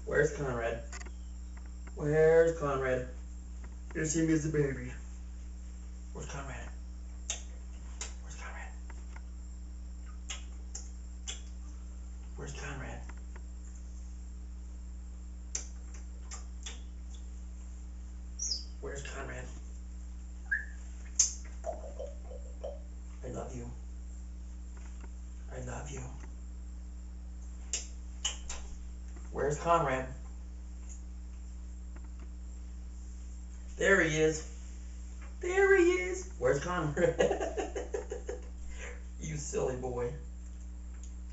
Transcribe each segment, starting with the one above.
Where's Conrad? Where's Conrad? You see me as a baby. Where's Conrad? Where's Conrad? Where's Conrad? Where's Conrad? I love you. I love you. Where's Conrad? There he is. There he is. Where's Conrad? You silly boy.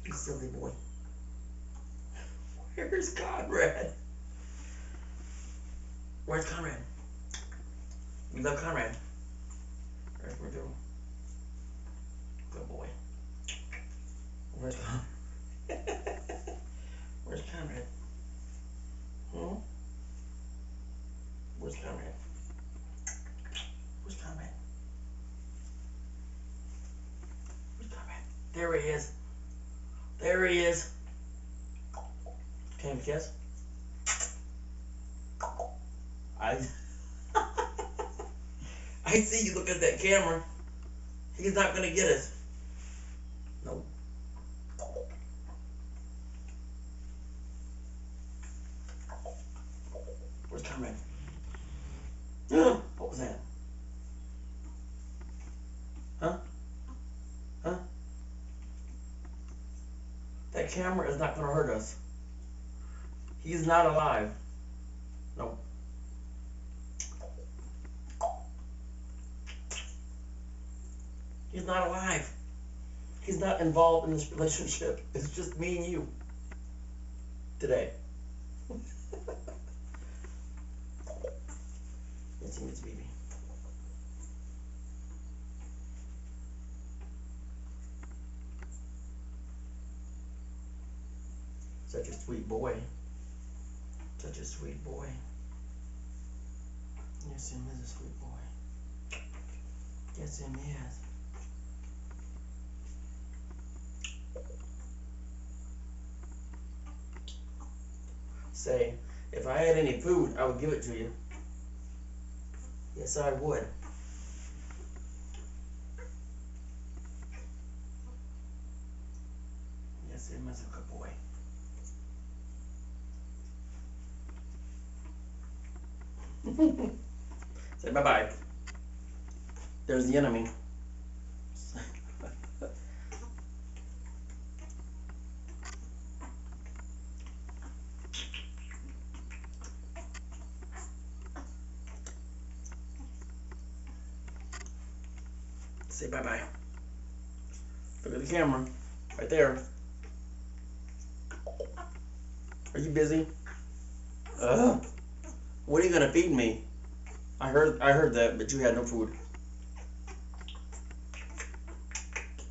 You silly boy. Where's Conrad? Where's Conrad? We love Conrad. Where's we go? Good boy. Where's Conrad? Where's Conrad? Hmm? Where's Conrad? Where's Conrad? Where's Conrad? There he is. There he is. Can you kiss? I see you look at that camera. He's not gonna get us. Nope. Where's Conrad? What was that? Huh? Huh? That camera is not gonna hurt us. He's not alive. Nope. He's not alive. He's not involved in this relationship. It's just me and you. Today. Let's see his baby. Such a sweet boy. Such a sweet boy. Yes, him is a sweet boy. Yes, him is. Say, if I had any food, I would give it to you. Yes, I would. Yes, him is a good boy. Say bye-bye. There's the enemy. Say bye-bye. Look at the camera. Right there. Are you busy? What are you gonna feed me? I heard that, but you had no food.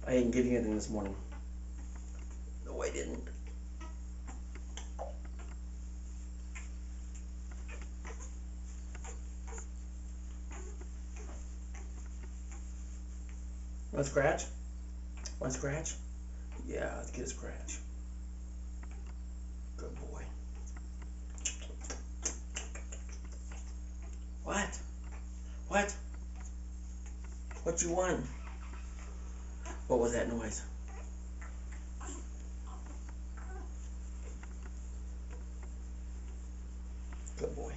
I didn't give you anything this morning. No, I didn't. Want a scratch? Want a scratch? Yeah, let's get a scratch. Good boy. What? What? What you want? What was that noise? Good boy.